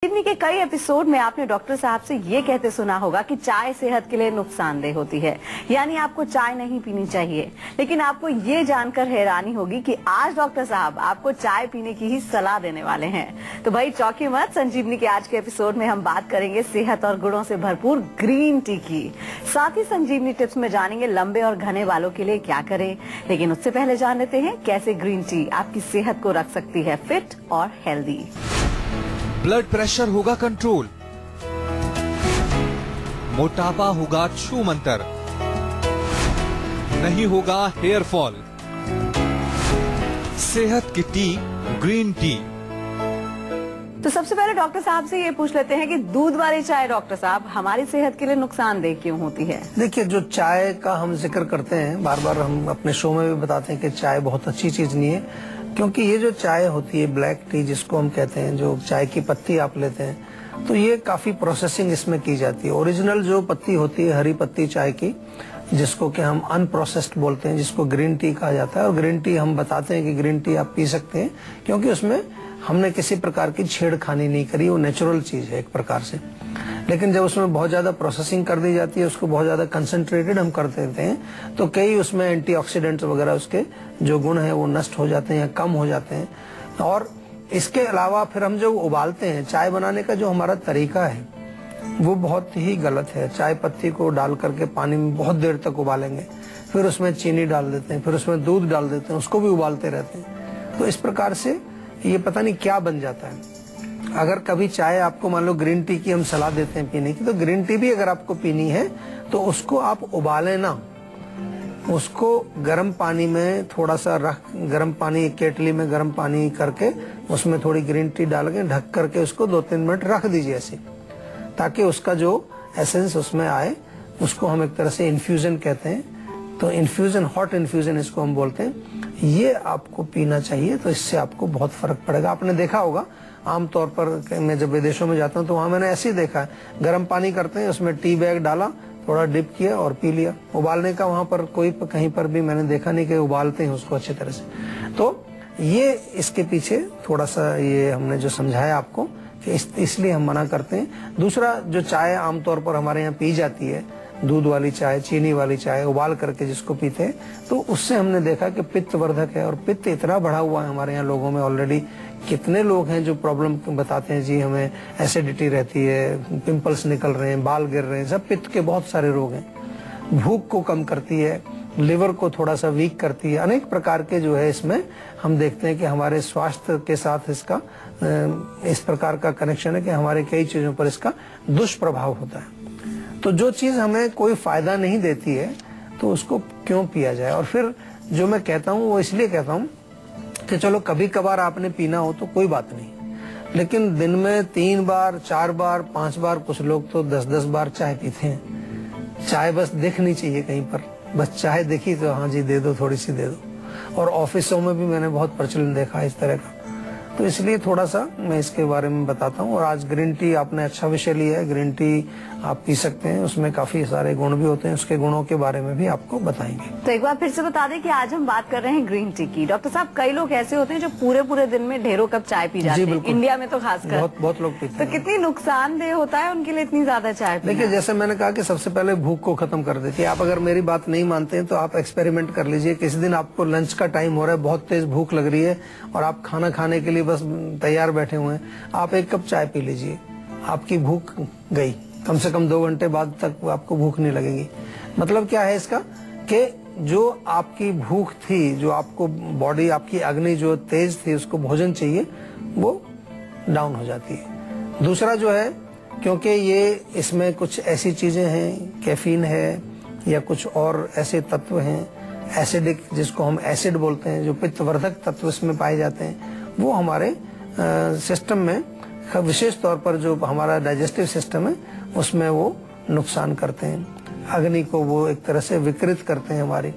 संजीवनी के कई एपिसोड में आपने डॉक्टर साहब से ये कहते सुना होगा कि चाय सेहत के लिए नुकसानदेह होती है, यानी आपको चाय नहीं पीनी चाहिए। लेकिन आपको ये जानकर हैरानी होगी कि आज डॉक्टर साहब आपको चाय पीने की ही सलाह देने वाले हैं। तो भाई चौंकी मत, संजीवनी के आज के एपिसोड में हम बात करेंगे सेहत और गुणों से भरपूर ग्रीन टी की। साथ ही संजीवनी टिप्स में जानेंगे लंबे और घने बालों के लिए क्या करें। लेकिन उससे पहले जान लेते हैं कैसे ग्रीन टी आपकी सेहत को रख सकती है फिट और हेल्दी। ब्लड प्रेशर होगा कंट्रोल, मोटापा होगा छू मंतर, नहीं होगा हेयर फॉल। सेहत की टी ग्रीन टी। तो सबसे पहले डॉक्टर साहब से ये पूछ लेते हैं कि दूध वाली चाय डॉक्टर साहब हमारी सेहत के लिए नुकसानदेह क्यों होती है? देखिए, जो चाय का हम जिक्र करते हैं, बार बार हम अपने शो में भी बताते हैं कि चाय बहुत अच्छी चीज नहीं है, क्योंकि ये जो चाय होती है ब्लैक टी जिसको हम कहते हैं, जो चाय की पत्ती आप लेते हैं, तो ये काफी प्रोसेसिंग इसमें की जाती है। ओरिजिनल जो पत्ती होती है हरी पत्ती चाय की, जिसको कि हम अनप्रोसेस्ड बोलते हैं, जिसको ग्रीन टी कहा जाता है। और ग्रीन टी हम बताते हैं कि ग्रीन टी आप पी सकते हैं क्योंकि उसमें हमने किसी प्रकार की छेड़खानी नहीं करी, वो नेचुरल चीज है एक प्रकार से। लेकिन जब उसमें बहुत ज्यादा प्रोसेसिंग कर दी जाती है, उसको बहुत ज्यादा कंसंट्रेटेड हम कर देते हैं, तो कई उसमें एंटीऑक्सीडेंट्स वगैरह उसके जो गुण है वो नष्ट हो जाते हैं या कम हो जाते हैं। और इसके अलावा फिर हम जो उबालते हैं, चाय बनाने का जो हमारा तरीका है वो बहुत ही गलत है। चाय पत्ती को डाल करके पानी में बहुत देर तक उबालेंगे, फिर उसमें चीनी डाल देते हैं, फिर उसमें दूध डाल देते हैं, उसको भी उबालते रहते हैं। तो इस प्रकार से ये पता नहीं क्या बन जाता है। अगर कभी चाय आपको मान लो ग्रीन टी की हम सलाह देते हैं पीने की, तो ग्रीन टी भी अगर आपको पीनी है तो उसको आप उबालें ना, उसको गर्म पानी में थोड़ा सा रख, गर्म पानी केटली में गर्म पानी करके उसमें थोड़ी ग्रीन टी डाल के ढक करके उसको 2-3 मिनट रख दीजिए ऐसे, ताकि उसका जो एसेंस उसमें आए। उसको हम एक तरह से इन्फ्यूजन कहते हैं। तो इन्फ्यूजन, हॉट इन्फ्यूजन इसको हम बोलते हैं। ये आपको पीना चाहिए, तो इससे आपको बहुत फर्क पड़ेगा। आपने देखा होगा आमतौर पर, मैं जब विदेशों में जाता हूँ तो वहां मैंने ऐसे ही देखा है, गर्म पानी करते हैं, उसमें टी बैग डाला, थोड़ा डिप किया और पी लिया। उबालने का वहां पर कोई कहीं पर भी मैंने देखा नहीं कि उबालते हैं उसको अच्छी तरह से। तो ये इसके पीछे थोड़ा सा ये हमने जो समझाया आपको कि इसलिए हम मना करते हैं। दूसरा, जो चाय आमतौर पर हमारे यहाँ पी जाती है, दूध वाली चाय, चीनी वाली चाय उबाल करके जिसको पीते हैं, तो उससे हमने देखा कि पित्त वर्धक है। और पित्त इतना बढ़ा हुआ है हमारे यहाँ लोगों में ऑलरेडी। कितने लोग हैं जो प्रॉब्लम बताते हैं, जी हमें एसिडिटी रहती है, पिंपल्स निकल रहे हैं, बाल गिर रहे हैं, सब पित्त के बहुत सारे रोग हैं। भूख को कम करती है, लिवर को थोड़ा सा वीक करती है, अनेक प्रकार के जो है इसमें हम देखते हैं कि हमारे स्वास्थ्य के साथ इसका इस प्रकार का कनेक्शन है कि हमारे कई चीजों पर इसका दुष्प्रभाव होता है। तो जो चीज हमें कोई फायदा नहीं देती है तो उसको क्यों पिया जाए। और फिर जो मैं कहता हूँ वो इसलिए कहता हूँ कि चलो कभी कभार आपने पीना हो तो कोई बात नहीं, लेकिन दिन में 3 बार, 4 बार, 5 बार, कुछ लोग तो 10-10 बार चाय पीते हैं। चाय बस दिखनी चाहिए कहीं पर, बस चाय देखी तो हाँ जी दे दो, थोड़ी सी दे दो। और ऑफिसों में भी मैंने बहुत प्रचलन देखा है इस तरह का। तो इसलिए थोड़ा सा मैं इसके बारे में बताता हूँ। और आज ग्रीन टी आपने अच्छा विषय लिया है, ग्रीन टी आप पी सकते हैं, उसमें काफी सारे गुण भी होते हैं, उसके गुणों के बारे में भी आपको बताएंगे। तो एक बार फिर से बता दें कि आज हम बात कर रहे हैं ग्रीन टी की। डॉक्टर साहब, कई लोग ऐसे होते हैं जो पूरे दिन में ढेरों कप चाय पी जाते हैं, इंडिया में तो खासकर बहुत लोग पीते हैं। तो कितनी नुकसानदेह होता है उनके लिए इतनी ज्यादा चाय पीना? देखिए, जैसे मैंने कहा कि सबसे पहले भूख को खत्म कर देती है। आप अगर मेरी बात नहीं मानते हैं तो आप एक्सपेरिमेंट कर लीजिए। किसी दिन आपको लंच का टाइम हो रहा है, बहुत तेज भूख लग रही है और आप खाना खाने के लिए बस तैयार बैठे हुए हैं, आप 1 कप चाय पी लीजिए, आपकी भूख गई। कम से कम 2 घंटे बाद तक आपको भूख नहीं लगेगी। मतलब क्या है इसका कि जो आपकी भूख थी, जो आपको बॉडी, आपकी अग्नि जो तेज थी, उसको भोजन चाहिए, वो डाउन हो जाती है। दूसरा जो है, क्योंकि ये इसमें कुछ ऐसी चीजें हैं, कैफीन है या कुछ और ऐसे तत्व हैं, एसिडिक जिसको हम एसिड बोलते हैं, जो पित्तवर्धक तत्व इसमें पाए जाते हैं, वो हमारे सिस्टम में, विशेष तौर पर जो हमारा डाइजेस्टिव सिस्टम है उसमें वो नुकसान करते हैं। अग्नि को वो एक तरह से विकृत करते हैं, हमारी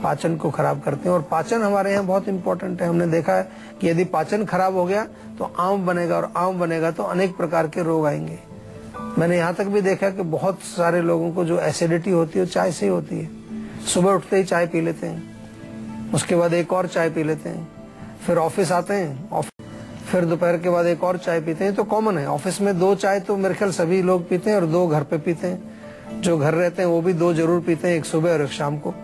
पाचन को खराब करते हैं। और पाचन हमारे यहाँ बहुत इंपॉर्टेंट है। हमने देखा है कि यदि पाचन खराब हो गया तो आम बनेगा, और आम बनेगा तो अनेक प्रकार के रोग आएंगे। मैंने यहाँ तक भी देखा कि बहुत सारे लोगों को जो एसिडिटी होती है वो चाय से ही होती है। सुबह उठते ही चाय पी लेते हैं, उसके बाद एक और चाय पी लेते हैं, फिर ऑफिस आते हैं, फिर दोपहर के बाद एक और चाय पीते हैं। तो कॉमन है, ऑफिस में 2 चाय तो मेरे ख्याल सभी लोग पीते हैं और 2 घर पे पीते हैं। जो घर रहते हैं वो भी 2 जरूर पीते हैं, एक सुबह और एक शाम को।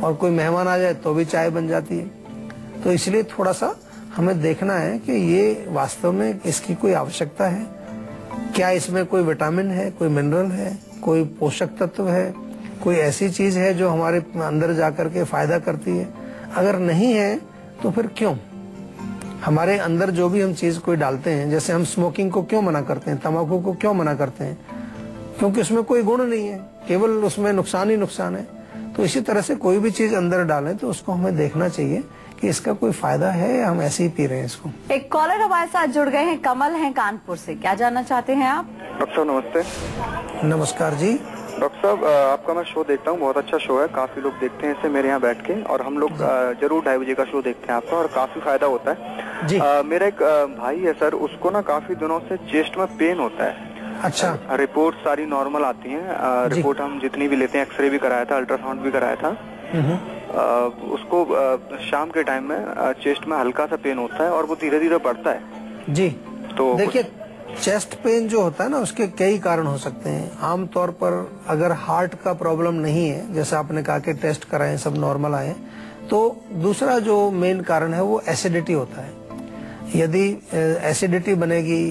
और कोई मेहमान आ जाए तो भी चाय बन जाती है। तो इसलिए थोड़ा सा हमें देखना है कि ये वास्तव में इसकी कोई आवश्यकता है क्या, इसमें कोई विटामिन है, कोई मिनरल है, कोई पोषक तत्व है, कोई ऐसी चीज है जो हमारे अंदर जाकर के फायदा करती है। अगर नहीं है तो फिर क्यों? हमारे अंदर जो भी हम चीज कोई डालते हैं, जैसे हम स्मोकिंग को क्यों मना करते हैं, तंबाकू को क्यों मना करते हैं? क्योंकि उसमें कोई गुण नहीं है, केवल उसमें नुकसान ही नुकसान है। तो इसी तरह से कोई भी चीज अंदर डालें तो उसको हमें देखना चाहिए कि इसका कोई फायदा है या हम ऐसे ही पी रहे हैं इसको। एक कॉलर हमारे साथ जुड़ गए हैं, कमल हैं कानपुर से। क्या जानना चाहते हैं आप? डॉक्टर साहब नमस्ते। नमस्कार जी। डॉक्टर साहब आपका मैं शो देखता हूँ, बहुत अच्छा शो है, काफी लोग देखते हैं इसे मेरे यहाँ बैठ के, और हम लोग जरूर 2:30 बजे का शो देखते हैं आपका और काफी फायदा होता है जी। मेरा एक भाई है सर, उसको ना काफी दिनों से चेस्ट में पेन होता है। अच्छा। रिपोर्ट सारी नॉर्मल आती है, रिपोर्ट हम जितनी भी लेते हैं, एक्सरे भी कराया था, अल्ट्रासाउंड भी कराया था। उसको शाम के टाइम में चेस्ट में हल्का सा पेन होता है और वो धीरे धीरे बढ़ता है जी। तो देखिए, चेस्ट पेन जो होता है ना, उसके कई कारण हो सकते हैं। आमतौर पर अगर हार्ट का प्रॉब्लम नहीं है, जैसे आपने कहा कि टेस्ट कराएं सब नॉर्मल आए, तो दूसरा जो मेन कारण है वो एसिडिटी होता है। यदि एसिडिटी बनेगी,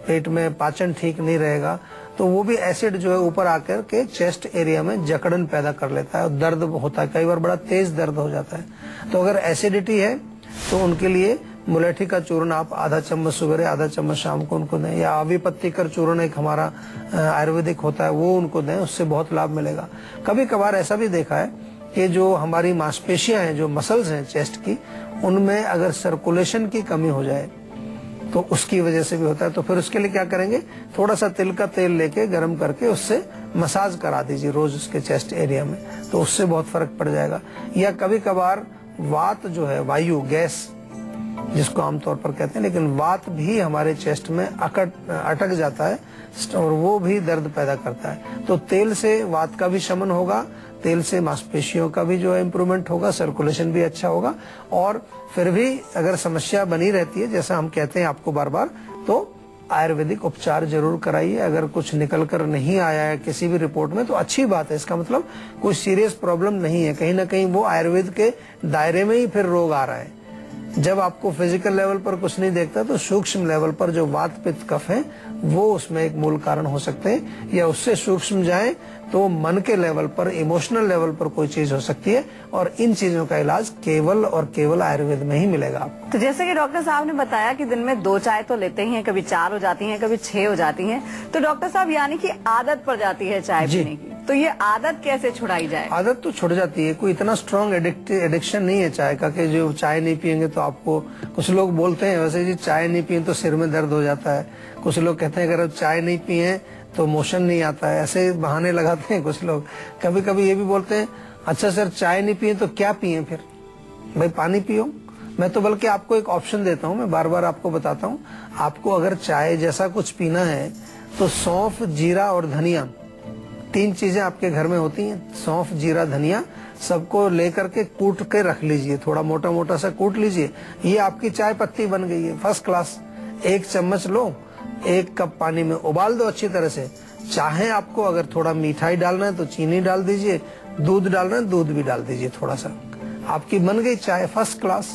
पेट में पाचन ठीक नहीं रहेगा, तो वो भी एसिड जो है ऊपर आकर के चेस्ट एरिया में जकड़न पैदा कर लेता है और दर्द होता है, कई बार बड़ा तेज दर्द हो जाता है। तो अगर एसिडिटी है तो उनके लिए मुलेठी का चूर्ण आप आधा चम्मच सुबह, आधा चम्मच शाम को उनको दें, या आविपत्तिकर चूर्ण एक हमारा आयुर्वेदिक होता है वो उनको दें, उससे बहुत लाभ मिलेगा। कभी कभार ऐसा भी देखा है कि जो हमारी मांसपेशियां हैं, जो मसल्स हैं चेस्ट की, उनमें अगर सर्कुलेशन की कमी हो जाए तो उसकी वजह से भी होता है। तो फिर उसके लिए क्या करेंगे, थोड़ा सा तिल का तेल लेके गर्म करके उससे मसाज करा दीजिए रोज उसके चेस्ट एरिया में, तो उससे बहुत फर्क पड़ जाएगा। या कभी कभार वात जो है, वायु गैस जिसको आमतौर पर कहते हैं, लेकिन वात भी हमारे चेस्ट में अटक जाता है और वो भी दर्द पैदा करता है। तो तेल से वात का भी शमन होगा, तेल से मांसपेशियों का भी जो है इम्प्रूवमेंट होगा, सर्कुलेशन भी अच्छा होगा। और फिर भी अगर समस्या बनी रहती है, जैसा हम कहते हैं आपको बार बार, तो आयुर्वेदिक उपचार जरूर कराइए। अगर कुछ निकल कर नहीं आया है किसी भी रिपोर्ट में तो अच्छी बात है, इसका मतलब कोई सीरियस प्रॉब्लम नहीं है, कहीं ना कहीं वो आयुर्वेद के दायरे में ही फिर रोग आ रहा है। जब आपको फिजिकल लेवल पर कुछ नहीं देखता तो सूक्ष्म लेवल पर जो वात पित्त कफ है वो उसमें एक मूल कारण हो सकते हैं, या उससे सूक्ष्म जाए तो मन के लेवल पर, इमोशनल लेवल पर कोई चीज हो सकती है, और इन चीजों का इलाज केवल और केवल आयुर्वेद में ही मिलेगा आपको। तो जैसे कि डॉक्टर साहब ने बताया कि दिन में 2 चाय तो लेते ही हैं, कभी 4 हो जाती हैं, कभी 6 हो जाती हैं, तो डॉक्टर साहब यानी कि आदत पड़ जाती है चाय पीने की, तो ये आदत कैसे छुड़ाई जाए? आदत तो छुट जाती है, कोई इतना स्ट्रॉन्ग एडिक्शन नहीं है चाय का कि जो चाय नहीं पियेंगे तो आपको, कुछ लोग बोलते हैं वैसे जी चाय नहीं पिए तो सिर में दर्द हो जाता है, कुछ लोग कहते हैं अगर चाय नहीं पिए तो मोशन नहीं आता है, ऐसे बहाने लगाते हैं कुछ लोग। कभी कभी ये भी बोलते हैं, अच्छा सर चाय नहीं पिए तो क्या पिए फिर? भाई पानी पियो। मैं तो बल्कि आपको एक ऑप्शन देता हूँ, मैं बार बार आपको बताता हूँ, आपको अगर चाय जैसा कुछ पीना है तो सौंफ, जीरा और धनिया, 3 चीजें आपके घर में होती हैं, सौंफ, जीरा, धनिया, सबको लेकर के कूट के रख लीजिए, थोड़ा मोटा मोटा सा कूट लीजिए। ये आपकी चाय पत्ती बन गई है, फर्स्ट क्लास। 1 चम्मच लो, 1 कप पानी में उबाल दो अच्छी तरह से। चाहे आपको अगर थोड़ा मिठाई डालना है तो चीनी डाल दीजिए, दूध डालना है दूध भी डाल दीजिए थोड़ा सा, आपकी बन गई चाय फर्स्ट क्लास,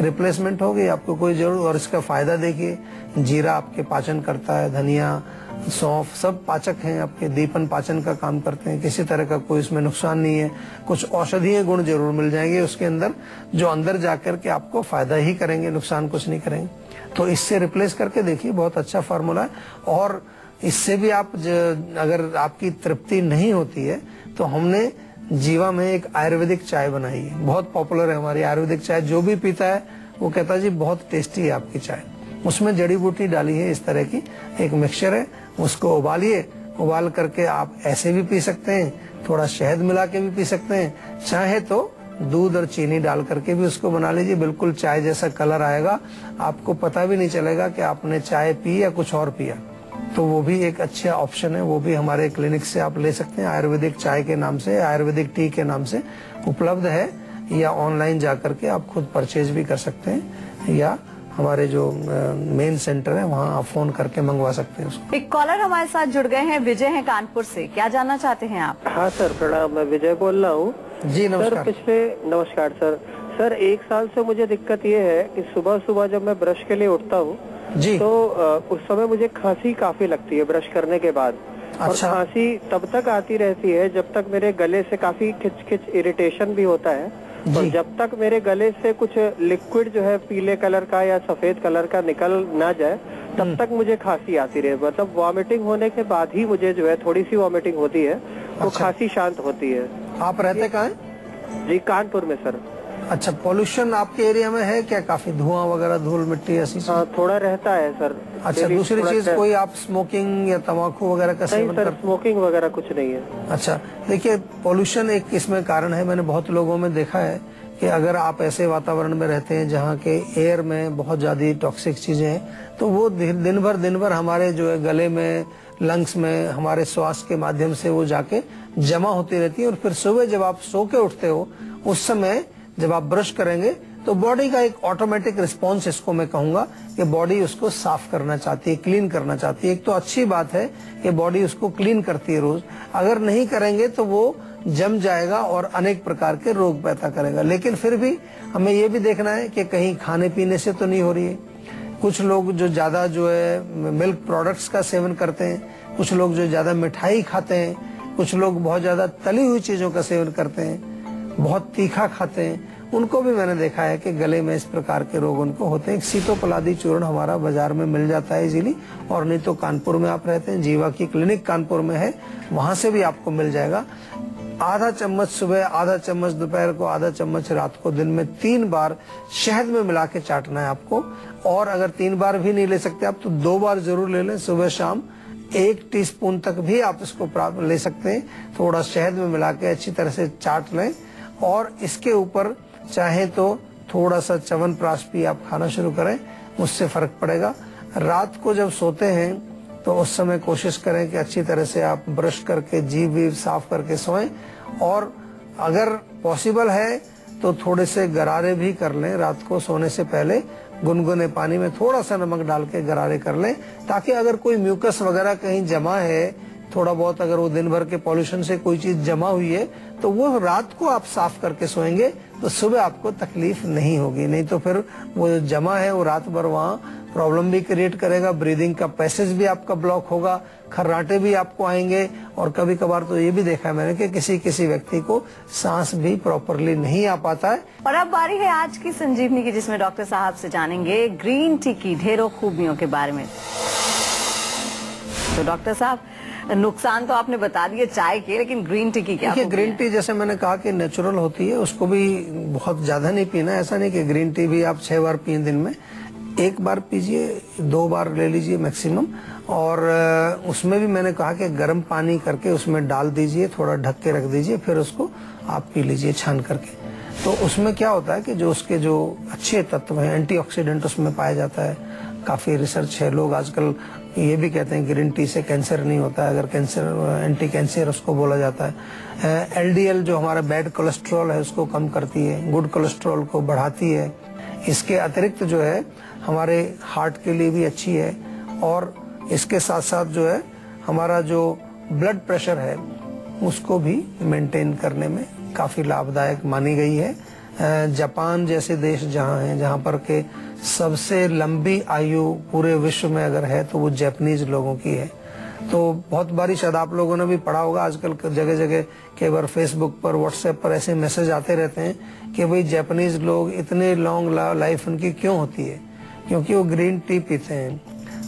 रिप्लेसमेंट हो गई, आपको कोई जरूर। और इसका फायदा देखिए, जीरा आपके पाचन करता है, धनिया, सौंफ सब पाचक हैं आपके, दीपन पाचन का काम करते हैं, किसी तरह का कोई इसमें नुकसान नहीं है। कुछ औषधीय गुण जरूर मिल जाएंगे उसके अंदर, जो अंदर जाकर के आपको फायदा ही करेंगे, नुकसान कुछ नहीं करेंगे। तो इससे रिप्लेस करके देखिए, बहुत अच्छा फार्मूला है। और इससे भी आप अगर आपकी तृप्ति नहीं होती है तो हमने जीवा में एक आयुर्वेदिक चाय बनाई है, बहुत पॉपुलर है हमारी आयुर्वेदिक चाय। जो भी पीता है वो कहता है जी बहुत टेस्टी है आपकी चाय। उसमें जड़ी बूटी डाली है, इस तरह की एक मिक्सचर है, उसको उबालिए, उबाल करके आप ऐसे भी पी सकते हैं, थोड़ा शहद मिला के भी पी सकते हैं, चाहे तो दूध और चीनी डाल करके भी उसको बना लीजिए, बिल्कुल चाय जैसा कलर आएगा, आपको पता भी नहीं चलेगा कि आपने चाय पी या कुछ और पिया। तो वो भी एक अच्छा ऑप्शन है, वो भी हमारे क्लिनिक से आप ले सकते हैं, आयुर्वेदिक चाय के नाम से, आयुर्वेदिक टी के नाम से उपलब्ध है, या ऑनलाइन जाकर के आप खुद परचेज भी कर सकते हैं, या हमारे जो मेन सेंटर है वहाँ आप फोन करके मंगवा सकते हैं उसको। एक कॉलर हमारे साथ जुड़ गए हैं, विजय हैं कानपुर से। क्या जानना चाहते हैं आप? हाँ सर, प्रणाम। मैं विजय बोल रहा हूँ। जी नमस्कार। नमस्कार सर 1 साल से मुझे दिक्कत ये है कि सुबह सुबह जब मैं ब्रश के लिए उठता हूँ जी तो उस समय मुझे खांसी काफी लगती है ब्रश करने के बाद। अच्छा। और खांसी तब तक आती रहती है जब तक मेरे गले से काफी खिच इरिटेशन भी होता है, और जब तक मेरे गले से कुछ लिक्विड जो है पीले कलर का या सफेद कलर का निकल ना जाए तब तक मुझे खांसी आती रहे। मतलब वॉमिटिंग होने के बाद ही मुझे जो है थोड़ी सी वॉमिटिंग होती है तो खांसी शांत होती है। आप रहते कहाँ हैं? जी कानपुर में सर। अच्छा, पॉल्यूशन आपके एरिया में है क्या? काफी धुआं वगैरह, धूल मिट्टी ऐसी? थोड़ा रहता है सर। अच्छा, दूसरी चीज कोई आप स्मोकिंग या तम्बाकू वगैरह का सेवन करते हैं? स्मोकिंग वगैरह कुछ नहीं है। अच्छा, देखिए पॉल्यूशन एक इसमें कारण है। मैंने बहुत लोगों में देखा है कि अगर आप ऐसे वातावरण में रहते हैं जहाँ के एयर में बहुत ज्यादा टॉक्सिक चीजें हैं तो वो दिन भर हमारे जो है गले में, लंग्स में, हमारे श्वास के माध्यम से वो जाके जमा होती रहती है। और फिर सुबह जब आप सो के उठते हो उस समय जब आप ब्रश करेंगे तो बॉडी का एक ऑटोमेटिक रिस्पॉन्स, इसको मैं कहूंगा कि बॉडी उसको साफ करना चाहती है, क्लीन करना चाहती है। एक तो अच्छी बात है कि बॉडी उसको क्लीन करती है रोज। अगर नहीं करेंगे तो वो जम जाएगा और अनेक प्रकार के रोग पैदा करेगा। लेकिन फिर भी हमें ये भी देखना है कि कहीं खाने पीने से तो नहीं हो रही है। कुछ लोग जो ज्यादा जो है मिल्क प्रोडक्ट्स का सेवन करते हैं, कुछ लोग जो ज्यादा मिठाई खाते हैं, कुछ लोग बहुत ज्यादा तली हुई चीजों का सेवन करते हैं, बहुत तीखा खाते हैं, उनको भी मैंने देखा है कि गले में इस प्रकार के रोग उनको होते हैं। सीतोपलादी चूर्ण हमारा बाजार में मिल जाता है इजीली, और नहीं तो कानपुर में आप रहते हैं, जीवा की क्लिनिक कानपुर में है, वहां से भी आपको मिल जाएगा। आधा चम्मच सुबह, आधा चम्मच दोपहर को, आधा चम्मच रात को, दिन में 3 बार शहद में मिला के चाटना है आपको। और अगर 3 बार भी नहीं ले सकते आप तो 2 बार जरूर ले लें, सुबह शाम। 1 टीस्पून तक भी आप इसको ले सकते हैं। थोड़ा शहद में मिला के अच्छी तरह से चाट लें, और इसके ऊपर चाहे तो थोड़ा सा च्यवनप्राश भी आप खाना शुरू करें, उससे फर्क पड़ेगा। रात को जब सोते हैं तो उस समय कोशिश करें कि अच्छी तरह से आप ब्रश करके जीभ वीभ साफ करके सोएं, और अगर पॉसिबल है तो थोड़े से गरारे भी कर लें। रात को सोने से पहले गुनगुने पानी में थोड़ा सा नमक डाल के गरारे कर लें, ताकि अगर कोई म्यूकस वगैरह कहीं जमा है, थोड़ा बहुत अगर वो दिन भर के पॉल्यूशन से कोई चीज जमा हुई है तो वो रात को आप साफ करके सोएंगे तो सुबह आपको तकलीफ नहीं होगी। नहीं तो फिर वो जमा है वो रात भर वहाँ प्रॉब्लम भी क्रिएट करेगा, ब्रीदिंग का पैसेज भी आपका ब्लॉक होगा, खर्राटे भी आपको आएंगे, और कभी कभार तो ये भी देखा है मैंने कि किसी व्यक्ति को सांस भी प्रॉपरली नहीं आ पाता है। और अब बारी है आज की संजीवनी की, जिसमें डॉक्टर साहब से जानेंगे ग्रीन टी की ढेरों खूबियों के बारे में। तो डॉक्टर साहब, नुकसान तो आपने बता दिए चाय के, लेकिन ग्रीन टी की क्या? ग्रीन टी जैसे मैंने कहा कि नेचुरल होती है, उसको भी बहुत ज्यादा नहीं पीना। ऐसा नहीं कि ग्रीन टी भी आप 6 बार पिए दिन में, 1 बार पीजिए, 2 बार ले लीजिए मैक्सिमम। और उसमें भी मैंने कहा कि गर्म पानी करके उसमें डाल दीजिए, थोड़ा ढक के रख दीजिए, फिर उसको आप पी लीजिए छान करके। तो उसमें क्या होता है कि जो उसके जो अच्छे तत्व हैं, एंटीऑक्सीडेंट उसमें पाया जाता है। काफी रिसर्च है, लोग आजकल ये भी कहते हैं ग्रीन टी से कैंसर नहीं होता है, अगर कैंसर, एंटी कैंसर उसको बोला जाता है। एलडीएल जो हमारा बैड कोलेस्ट्रॉल है उसको कम करती है, गुड कोलेस्ट्रॉल को बढ़ाती है। इसके अतिरिक्त जो है हमारे हार्ट के लिए भी अच्छी है, और इसके साथ साथ जो है हमारा जो ब्लड प्रेशर है उसको भी मेंटेन करने में काफी लाभदायक मानी गई है। जापान जैसे देश जहाँ हैं, जहाँ पर के सबसे लंबी आयु पूरे विश्व में अगर है तो वो जापानीज लोगों की है। तो बहुत बारी शायद आप लोगों ने भी पढ़ा होगा, आजकल जगह जगह कई बार फेसबुक पर, व्हाट्सएप पर ऐसे मैसेज आते रहते हैं कि भाई जापानीज लोग इतने लॉन्ग लाइफ उनकी क्यों होती है? क्योंकि वो ग्रीन टी पीते हैं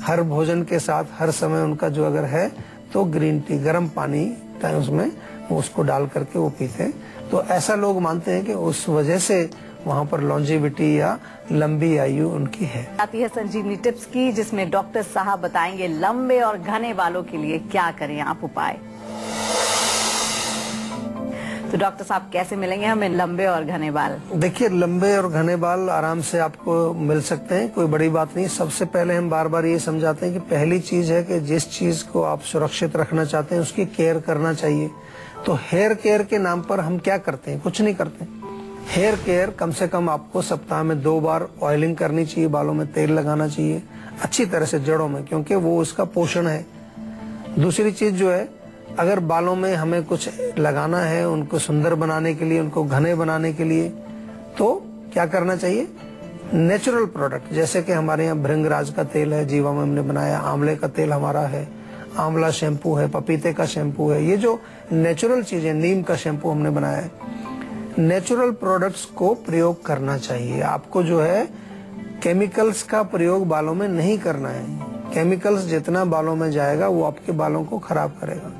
हर भोजन के साथ, हर समय उनका जो अगर है तो ग्रीन टी, गर्म पानी उसमें उसको डाल करके वो पीते हैं। तो ऐसा लोग मानते हैं कि उस वजह से वहाँ पर लॉन्जेविटी या लंबी आयु उनकी है। आती है संजीवनी टिप्स की, जिसमें डॉक्टर साहब बताएंगे लंबे और घने बालों के लिए क्या करें आप उपाय। तो डॉक्टर साहब कैसे मिलेंगे हमें लंबे और घने बाल? देखिए, लंबे और घने बाल आराम से आपको मिल सकते हैं, कोई बड़ी बात नहीं। सबसे पहले हम बार बार ये समझाते हैं कि पहली चीज है कि जिस चीज को आप सुरक्षित रखना चाहते हैं उसकी केयर करना चाहिए। तो हेयर केयर के नाम पर हम क्या करते हैं? कुछ नहीं करते। हेयर केयर कम से कम आपको सप्ताह में 2 बार ऑयलिंग करनी चाहिए, बालों में तेल लगाना चाहिए अच्छी तरह से जड़ों में, क्योंकि वो उसका पोषण है। दूसरी चीज जो है, अगर बालों में हमें कुछ लगाना है उनको सुंदर बनाने के लिए, उनको घने बनाने के लिए, तो क्या करना चाहिए? नेचुरल प्रोडक्ट, जैसे कि हमारे यहाँ भृंगराज का तेल है, जीवा में हमने बनाया, आंवले का तेल हमारा है, आंवला शैम्पू है, पपीते का शैम्पू है, ये जो नेचुरल चीजें, नीम का शैम्पू हमने बनाया है। नेचुरल प्रोडक्ट्स को प्रयोग करना चाहिए। आपको जो है केमिकल्स का प्रयोग बालों में नहीं करना है। केमिकल्स जितना बालों में जाएगा वो आपके बालों को खराब करेगा।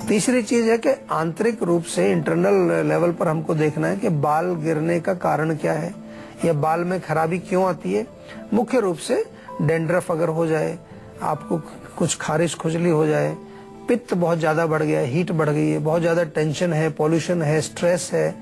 तीसरी चीज है कि आंतरिक रूप से इंटरनल लेवल पर हमको देखना है कि बाल गिरने का कारण क्या है या बाल में खराबी क्यों आती है। मुख्य रूप से डेंड्रफ अगर हो जाए, आपको कुछ खारिश खुजली हो जाए, पित्त बहुत ज्यादा बढ़ गया है, हीट बढ़ गई है, बहुत ज्यादा टेंशन है, पॉल्यूशन है, स्ट्रेस है,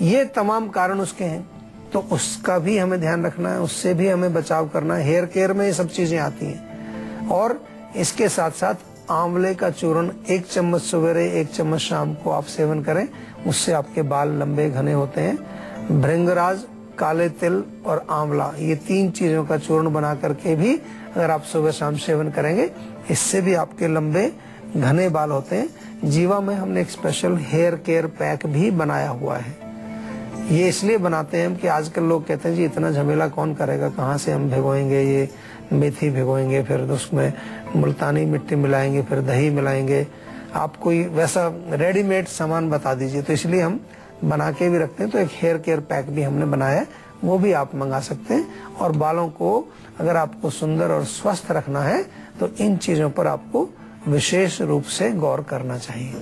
ये तमाम कारण उसके हैं, तो उसका भी हमें ध्यान रखना है, उससे भी हमें बचाव करना है। हेयर केयर में ये सब चीजें आती हैं। और इसके साथ साथ आंवले का चूर्ण 1 चम्मच सवेरे 1 चम्मच शाम को आप सेवन करें, उससे आपके बाल लंबे घने होते हैं। भृंगराज, काले तिल और आंवला, ये 3 चीजों का चूर्ण बना करके भी अगर आप सुबह शाम सेवन करेंगे, इससे भी आपके लंबे घने बाल होते हैं। जीवा में हमने एक स्पेशल हेयर केयर पैक भी बनाया हुआ है। ये इसलिए बनाते हैं कि आजकल लोग कहते हैं जी इतना झमेला कौन करेगा, कहाँ से हम भिगोएंगे, ये मेथी भिगोएंगे, फिर उसमें मुल्तानी मिट्टी मिलाएंगे, फिर दही मिलाएंगे, आप कोई वैसा रेडीमेड सामान बता दीजिए। तो इसलिए हम बना के भी रखते हैं। तो एक हेयर केयर पैक भी हमने बनाया है, वो भी आप मंगा सकते हैं। और बालों को अगर आपको सुंदर और स्वस्थ रखना है तो इन चीजों पर आपको विशेष रूप से गौर करना चाहिए।